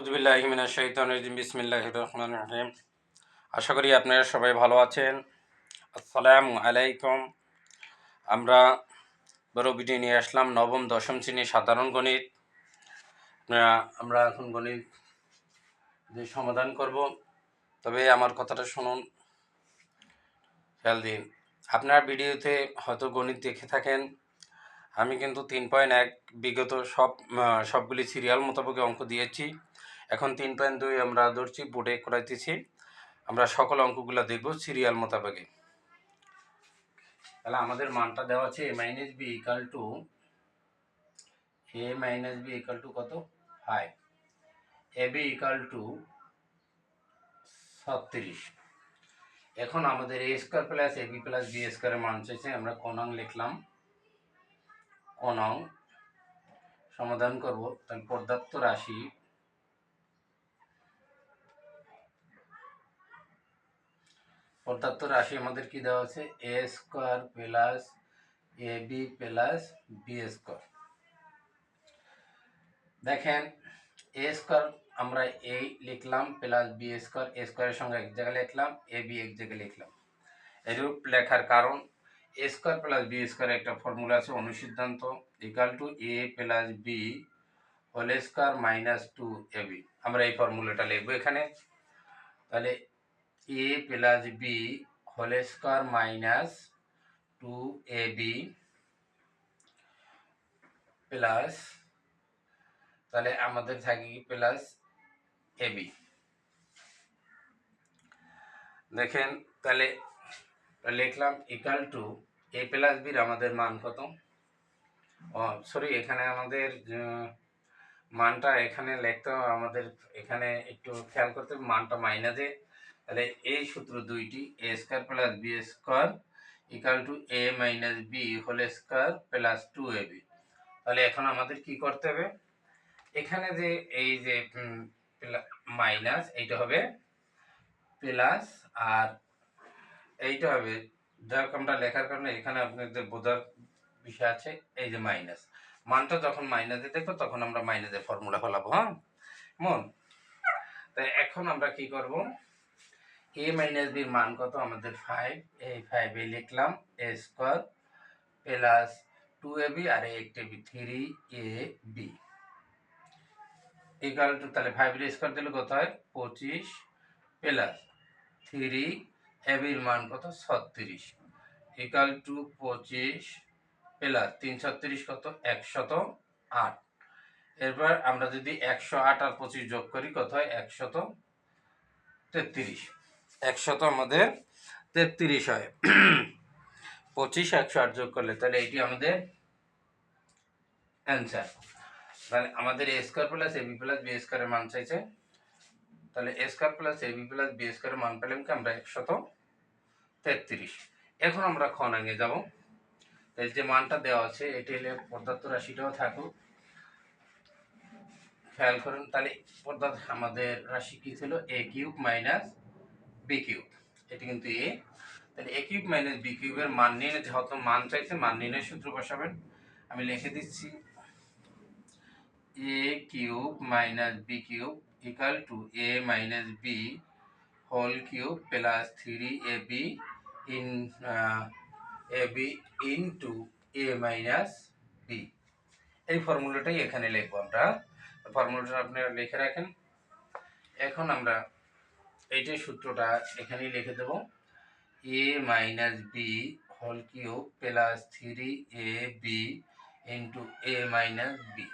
আউযুবিল্লাহি মিনাশ শাইতানির রাজিম বিসমিল্লাহির রহমানির রহিম। আশা করি আপনারা সবাই ভালো আছেন। আসসালামু আলাইকুম। আমরা বড় ভিডিও নিয়ে আসলাম নবম দশম শ্রেণীর সাধারণ গণিত। আমরা এখন গণিত যে সমাধান করব, তবে আমার কথাটা শুনুন, খেয়াল দিন। আপনার ভিডিওতে হয়তো গণিত দেখে থাকেন, আমি কিন্তু 3.1 বিগত সবগুলি সিরিয়াল মোতাবেক অঙ্ক দিয়েছি। এখন 3.2 আমরা ধরছি, বোর্ডে করাইতেছি। আমরা সকল অঙ্কগুলো দেখব সিরিয়াল মোতাবেকে। তাহলে আমাদের মানটা দেওয়া আছে a minus B equal to কত 5, এ বি ইকাল টু 36। এখন আমাদের A square plus A B plus B স্কোয়ারের মান চাইছে। আমরা কোণাঙ্ক লিখলাম, কোণাঙ্ক সমাধান করব। তাহলে পর্যাপ্ত রাশি আমাদের কি দেওয়া আছে, এ square plus A B plus B square. দেখেন, এ স্কোয়ার আমরা এই লিখলাম প্লাস বি স্কোয়ার, এ স্কোয়ারের সঙ্গে এক জায়গায় লিখলাম, এ বি এক জায়গায় লিখলাম। এরূপ লেখার কারণ, A square plus B square একটা ফর্মুলা আছে, অনুসিদ্ধান্ত equal to A plus B whole square minus 2ab। আমরা এই ফর্মুলাটা লিখবো এখানে। তাহলে A plus B whole square minus 2ab plus, তাহলে আমাদের থাকে কি প্লাস এবি। দেখেন, তাহলে লিখলাম ইকাল টু এ প্লাস বির আমাদের মান কত, সরি এখানে আমাদের মানটা এখানে লিখতে হবে, আমাদের এখানে একটু খেয়াল করতে হবে, মানটা মাইনাসে। তাহলে এই সূত্র দুইটি, A square plus B square equal to A minus B whole square plus 2ab। তাহলে এখন আমাদের কি করতে হবে, এখানে যে এই যে মাইনাস, এইটা হবে প্লাস, আর এইটা হবে, যাক আমরা লেখার কারণে এখানে আপনাদের বোঝার বিষয় আছে, এই যে মাইনাস মানটা যখন মাইনাসে দেখবো তখন আমরা মাইনাসের ফর্মুলা ফেলাবো। হ্যাঁ মন, তাই এখন আমরা কি করব, এ মাইনাস বির মান কত আমাদের 5, এই 5 এ লিখলাম এ স্কোয়ার প্লাস 2ab আর একটা বি 3ab ইকাল টু, তাহলে 5 এর স্কোয়ার দিলে কত হয় 25 প্লাস 3ab এর মান কত 36 ইকাল টু 25 প্লাস 336 কত 108। এরপর আমরা যদি 108 আর 25 যোগ করি কত হয় 133, 100 আমাদের 33 হয়। 25 108 যোগ করলে তাহলে এটি আমাদের অ্যান্সার। তাহলে আমাদের A square plus A B plus B স্কোয়ারের মান চাইছে। তাহলে এ square plus A B plus B স্কোয়ারের মান পেলাম কি আমরা 133। এখন আমরা খনাঙ্গে যাব। তাই যে মানটা দেওয়া আছে এটি হলে পদার্থ রাশিটাও থাকুক, খেয়াল করুন। তাহলে পদার্থ আমাদের রাশি কি ছিল, এ কিউব মাইনাস বি কিউব, এটি কিন্তু এ। তাহলে এ কিউব মাইনাস বি কিউবের মান নিয়ে যেহেতু মান চাইছে, মান নির্ণয়ের সূত্র বসাবেন। আমি লিখে দিচ্ছি, A cube minus B cube equal to A minus B whole cube plus 3ab in ab into A minus B. এই ফর্মুলাটাই এখানে লিখবো আমরা। ফর্মুলাটা আপনারা লিখে রাখেন। এখন আমরা এইটার সূত্রটা এখানেই লিখে দেব, A minus B whole cube plus 3ab into A minus B.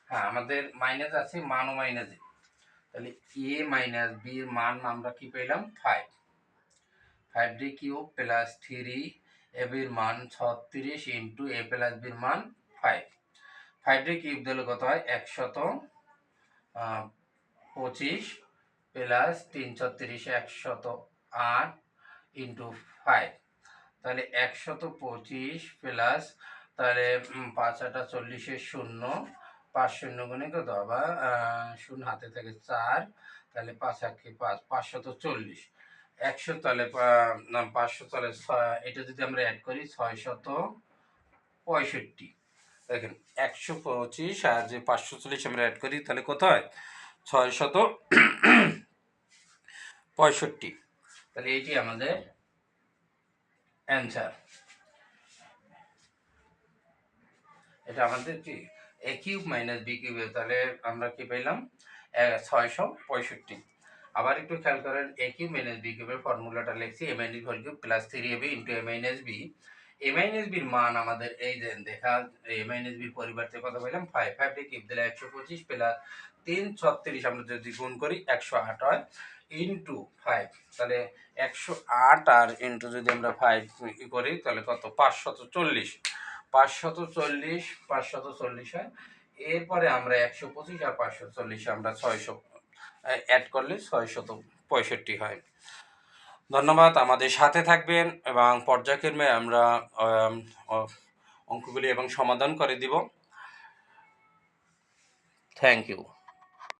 হ্যাঁ, আমাদের মাইনাস আছে, মানও মাইনাসে। তাহলে এ মাইনাস বির মান আমরা কি পেলাম 5, 5d কিউব প্লাস 3ab এর মান 36 ইন্টু এ প্লাস বির মান 5। 5d কিউব দিলে কত হয় 125 প্লাস 336 108 ইন্টু 5। তাহলে 125 প্লাস, তাহলে 5 8 40 শূন্য, 5 শূন্য গুণে কত আবার শূন্য হাতে থেকে 4, তাহলে 5 1 5, 540 100, তাহলে 500, তাহলে এটা যদি আমরা অ্যাড করি 665। দেখেন 125 আর যে 540 আমরা অ্যাড করি তাহলে কত হয় 665। তাহলে এটি আমাদের অ্যান্সার। এটা আমাদের কি এ কিউব মাইনাস বি কিউব, তাহলে আমরা কি পেলাম 665। আবার একটু খেয়াল করেন, এ কিউব মাইনাস বি কিউবের ফর্মুলাটা লিখছি A minus whole cube plus 3ab into A minus B. A minus বির মান আমাদের এই যে দেখা, এ মাইনাস বির পরিবর্তে কত পেলাম 5, 5 দিয়ে কিউব দিলে 125 প্লাস 3 36, আমরা যদি গুণ করি 108 হয় ইন্টু 5, তাহলে 108 আর ইন্টু যদি আমরা 5 করি তাহলে কত 540, 540 হয়। এরপরে আমরা 125 আর 540 আমরা 600 অ্যাড করলে 665 হয়। ধন্যবাদ, আমাদের সাথে থাকবেন এবং পর্যায়ক্রমে আমরা অঙ্কগুলি এবং সমাধান করে দিব। Thank you.